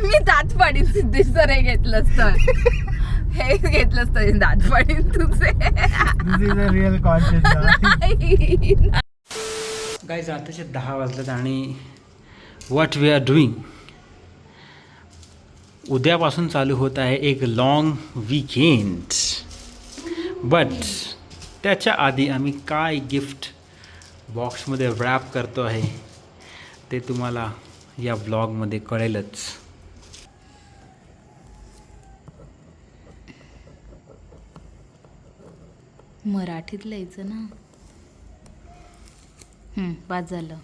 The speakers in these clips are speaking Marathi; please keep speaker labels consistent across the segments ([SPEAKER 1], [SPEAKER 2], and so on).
[SPEAKER 1] मी दात पाडीन सिद्धेश सर हे घेतलं असतं. हे घेतलं असतं दात पाडीन तुझे.
[SPEAKER 2] Real conscious.
[SPEAKER 3] गाईज आताचे 10 वाजलेत आणि व्हॉट वी आर डुईंग, उद्यापासून चालू होत आहे एक लॉंग वीकेंड. बट त्याच्या आधी आम्ही काय गिफ्ट बॉक्समध्ये रॅप करतो आहे ते तुम्हाला या ब्लॉगमध्ये कळेलच.
[SPEAKER 1] मराठीत लिहायचं ना. बाद झालं.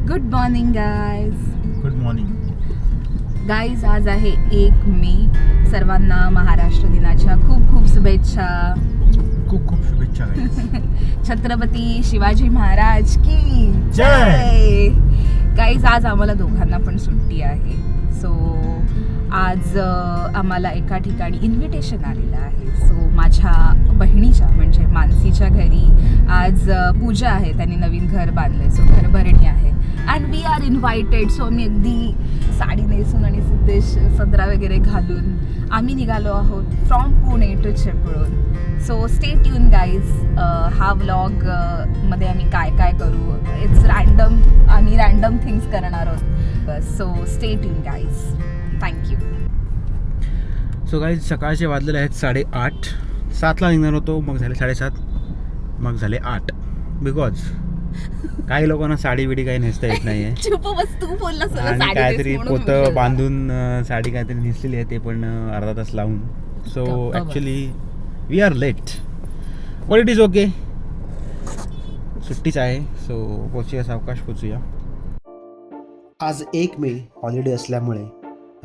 [SPEAKER 1] Good morning guys.
[SPEAKER 2] Good morning.
[SPEAKER 1] Guys आज आहे 1 मे. सर्वांना महाराष्ट्र दिनाच्या खूप खूप शुभेच्छा.
[SPEAKER 2] खूप खूप शुभेच्छा guys.
[SPEAKER 1] छत्रपती शिवाजी महाराज की
[SPEAKER 2] जय.
[SPEAKER 1] गाईज आज आम्हाला दोघांना पण सुट्टी आहे. सो आज आम्हाला एका ठिकाणी इन्व्हिटेशन आलेलं आहे. सो माझ्या बहिणीच्या म्हणजे मानसीच्या घरी आज पूजा आहे. त्यांनी नवीन घर बांधलंय. सो घरभरणी आहे and we are invited. So आम्ही अगदी साडी नेसून आणि सिद्धेश सदरा वगैरे घालून आम्ही निघालो आहोत from Pune to Chiplun. So stay tune guys. हा व्लॉग मध्ये आम्ही काय काय करू, इट्स रॅन्डम. आम्ही रॅन्डम थिंग्स करणार आहोत. So stay tune guys. Thank you.
[SPEAKER 3] So guys सकाळचे वाजलेले आहेत 8:30. 7ला निघणार होतो, मग झाले 7:30, मग झाले 8. बिकॉज काही लोकांना साडी बिडी काही नेसता येत नाही आहे
[SPEAKER 1] चुप बस, तू बोलला
[SPEAKER 3] आणि काहीतरी पोतं बांधून साडी काहीतरी नेसलेली आहे, ते पण अर्धा तास लावून. So actually we are late, but it is okay. सुट्टीच आहे. सो पोचूया, सावकाश पोचूया.
[SPEAKER 4] आज 1 मे हॉलिडे असल्यामुळे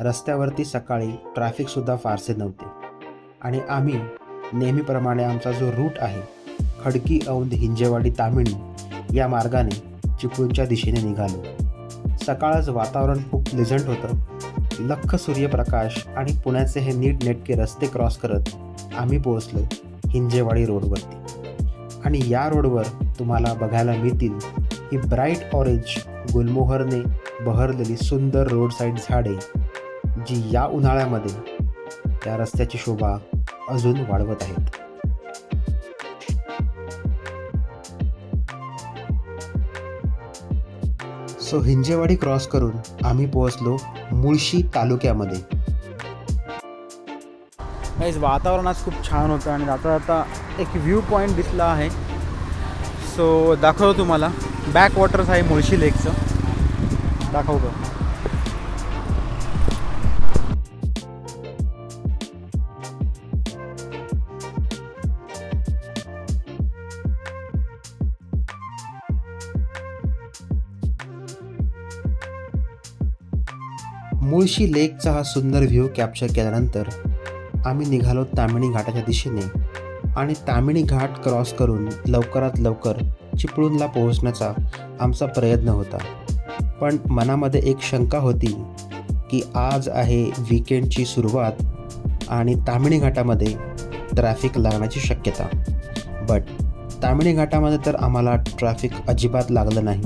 [SPEAKER 4] रस्त्यावरती सकाळी ट्रॅफिकसुद्धा फारसे नव्हते आणि आम्ही नेहमीप्रमाणे आमचा जो रूट आहे खडकी औंध हिंजेवाडी तामिणी या मार्गाने चिपळूणच्या दिशेने निघालो. सकाळच वातावरण खूप प्लेझंट होतं. लख्ख सूर्यप्रकाश आणि पुण्याचे हे नीटनेटके रस्ते क्रॉस करत आम्ही पोहोचलो हिंजेवाडी रोडवरती. आणि या रोडवर तुम्हाला बघायला मिळतील ही ब्राईट ऑरेंज गुलमोहरने बहरलेली सुंदर रोड साईड झाडे, जी या उन्हाळ्यामध्ये त्या रस्त्याची शोभा अजून वाढवत आहेत. सो हिंजेवाडी क्रॉस करून आम्ही पोहोचलो मुळशी तालुक्यामध्ये.
[SPEAKER 3] गाईज वातावरण आज खूप छान होतं आणि आता आता एक व्ह्यू पॉईंट दिसला आहे. सो दाखवतो तुम्हाला. बॅक वॉटर्स आहे मुळशी लेकचं, दाखवतो.
[SPEAKER 4] मुळशी लेकचा हा सुंदर व्ह्यू कॅप्चर केल्यानंतर आम्ही निघालो तामिणी घाटाच्या दिशेने आणि तामिणी घाट क्रॉस करून लवकरात लवकर चिपळूणला पोहोचण्याचा आमचा प्रयत्न होता. पण मनामध्ये एक शंका होती की आज आहे वीकेंडची सुरुवात आणि तामिणी घाटामध्ये ट्रॅफिक लागण्याची शक्यता. बट तामिणी घाटामध्ये तर आम्हाला ट्रॅफिक अजिबात लागलं नाही.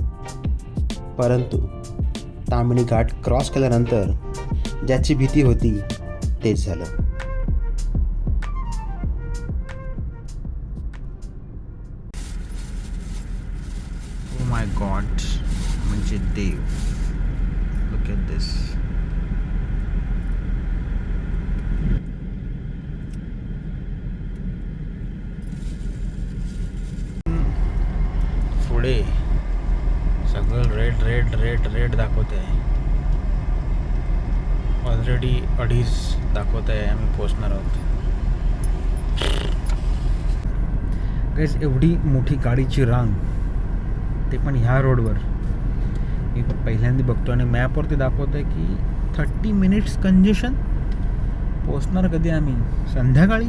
[SPEAKER 4] परंतु तामिणी घाट क्रॉस केल्यानंतर ज्याची भीती होती तेच झालं.
[SPEAKER 3] ओ माय गॉड, म्हणजे देव. लुक ॲट दिस. पुढे सगळं रेड रेड रेड रेड दाखवत आहे. ऑलरेडी 2:30 दाखवत आहे. आम्ही पोचणार आहोत. गाईज एवढी मोठी गाडीची रांग, ते पण ह्या रोडवर मी पहिल्यांदा बघतो आणि मॅपवरती दाखवत आहे की 30 मिनिट्स कंजेशन. पोचणार कधी आम्ही? संध्याकाळी.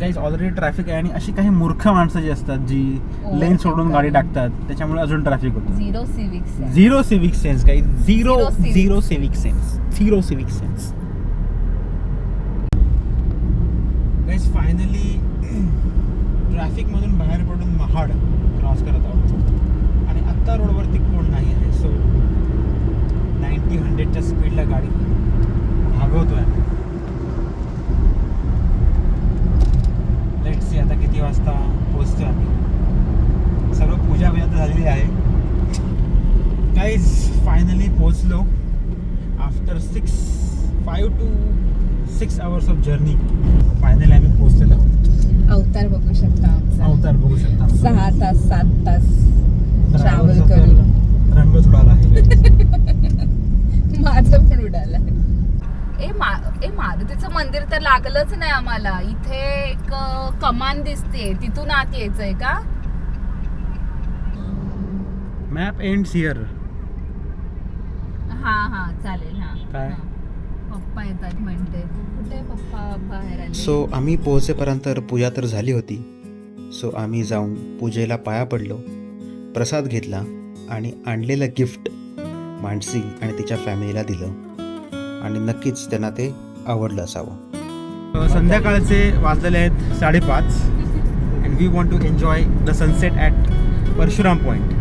[SPEAKER 2] गाईज ऑलरेडी ट्रॅफिक आहे आणि अशी काही मूर्ख माणसं जी असतात जी
[SPEAKER 1] Oh
[SPEAKER 2] लेन
[SPEAKER 1] my
[SPEAKER 2] सोडून
[SPEAKER 1] God.
[SPEAKER 2] गाडी टाकतात त्याच्यामुळे अजून ट्रॅफिक होतं.
[SPEAKER 1] Zero civics
[SPEAKER 2] zero civic sense काही zero
[SPEAKER 1] Zero civic.
[SPEAKER 2] Zero civic sense zero civic sense. Guys finally ट्रॅफिकमधून बाहेर पडून महाड क्रॉस करत आहोत आणि आत्ता रोडवरती कोण नाही आहे. सो 90-100च्या स्पीडला गाडी भागवतोय आम्ही. लेट्स सी आता किती वाजता पोहोचतोय आम्ही. सर्व पूजा बिजा झालेली आहे. गाईज फायनली पोहोचलो after 5 to 6 hours of journey. Finally आम्ही पोहोचलेलो आहोत.
[SPEAKER 1] अवतार बघू शकता आमचा.
[SPEAKER 2] अवतार बघू शकता.
[SPEAKER 1] 6 तास 7 तास ट्रॅव्हल
[SPEAKER 2] ड्रायव्हरचा
[SPEAKER 1] करून
[SPEAKER 2] तर रंगच उडाला आहे.
[SPEAKER 1] माझं पण उडालं. ए मारुतीचं मंदिर तर लागलंच नाही आम्हाला. इथे एक कमान दिसते, तिथून आत यायचंय का?
[SPEAKER 2] Map ends here.
[SPEAKER 1] हा चालेल.
[SPEAKER 2] काय?
[SPEAKER 1] हा. पप्पा येतात म्हणते. कुठे पप्पा बाहेर आले?
[SPEAKER 4] सो आम्ही पोहोचेपर्यंत पूजा तर झाली होती. सो आम्ही जाऊन पूजेला पाया पडलो, प्रसाद घेतला आणि आणलेलं गिफ्ट मानसी आणि तिच्या फॅमिलीला दिलं आणि नक्कीच त्यांना ते आवडलं असावं.
[SPEAKER 2] संध्याकाळचे वाजलेले आहेत 5:30 and we want to enjoy the sunset at Parshuram point.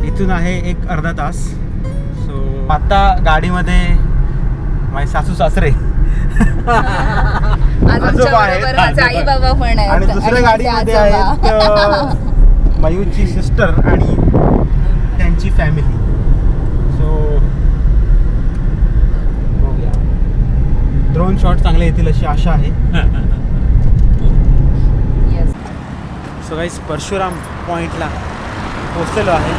[SPEAKER 2] इथून आहे एक अर्धा तास. सो आता गाडीमध्ये माझे सासू सासरे आजोबा आहेत
[SPEAKER 1] आई बाबा पण आहेत
[SPEAKER 2] आणि दुसऱ्या गाडीमध्ये आहेत मयूरची सिस्टर आणि त्यांची फॅमिली. सो बघूया, ड्रोन शॉट चांगले येतील अशी आशा आहे. सो गाईस परशुराम पॉईंटला पोहोचलेलो आहे.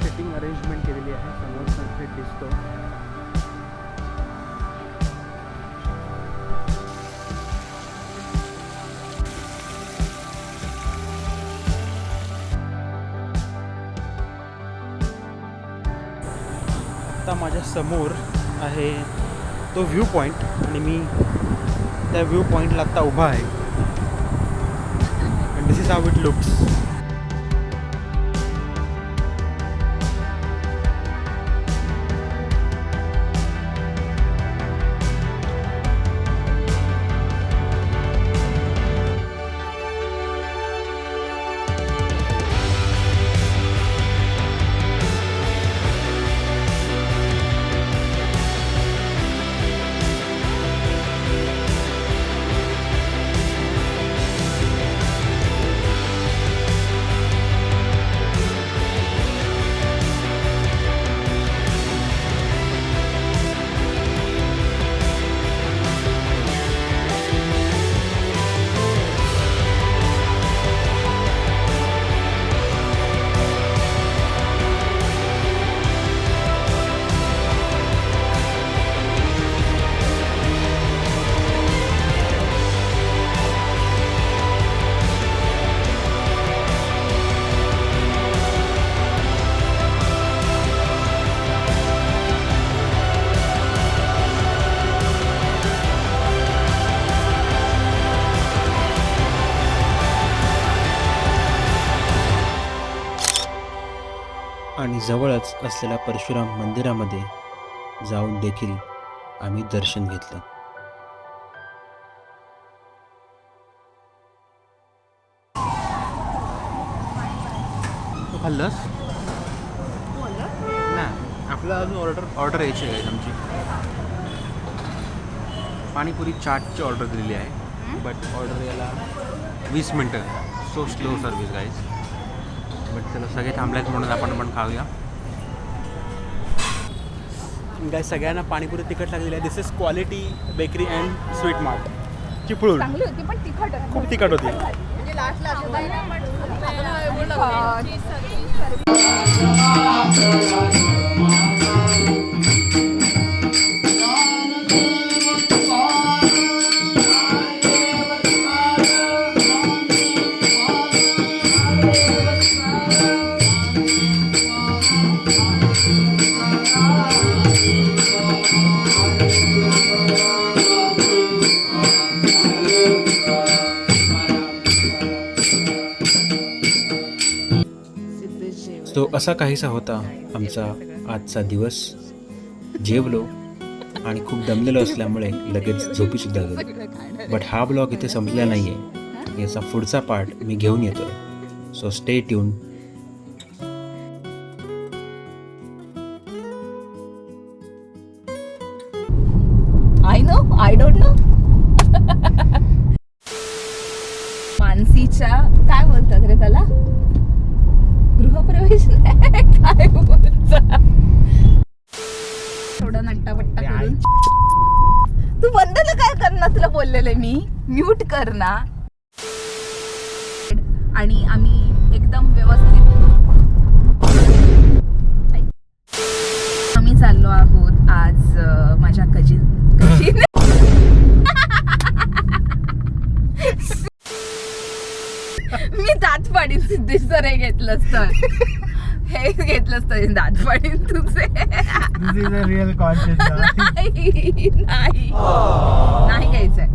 [SPEAKER 2] सेटिंग अरेंजमेंट केलेली आहे. समोर सनसेट दिसतो. आता माझ्या समोर आहे तो व्ह्यू पॉईंट आणि मी त्या व्ह्यू पॉईंटला आत्ता उभा आहे. And this is how it looks.
[SPEAKER 4] आणि जवळच असलेल्या परशुराम मंदिरामध्ये जाऊन देखील आम्ही दर्शन घेतलं.
[SPEAKER 2] तू खाल्लंस नाही? आपलं अजून ऑर्डर यायची आहे आमची. पाणीपुरी चाटची ऑर्डर दिलेली आहे बट ऑर्डर याला 20 मिनटं. So slow service guys. But चला सगळे थांबलेत म्हणून आपण पण खाऊया. गाय सगळ्यांना पाणीपुरी तिखट लागलेली आहे. This is Quality Bakery and Sweet Mart Chiplun.
[SPEAKER 1] चांगली होती पण तिखट
[SPEAKER 2] खूप तिखट होती.
[SPEAKER 3] असा काहीसा होता आमचा आजचा दिवस. जेवलो आणि खूप दमलेलो असल्यामुळे लगेच झोपीसुद्धा गेलो. बट हा ब्लॉग इथे संपलेला नाही आहे. याचा पुढचा पार्ट मी घेऊन येतो आहे. So stay tuned.
[SPEAKER 1] I know, I don't know. मानसीच्या काय बोलतात रे त्याला, गृहप्रवेश नाही, काय बोलतात, थोडा नट्टापट्टा करून. तू बंद ना काय करणार, तुला बोललेले मी म्यूट कर ना. आणि आम्ही एकदम व्यवस्थित आम्ही चाललो आहोत आज माझ्या कजिन मी दात पाडीन सिद्धेश सर हे घेतलंच तर हे घेतलंच तर दात पाडीन तुझे.
[SPEAKER 2] रिअल कॉन्शियस
[SPEAKER 1] नाही नाही नाही घ्यायचंय.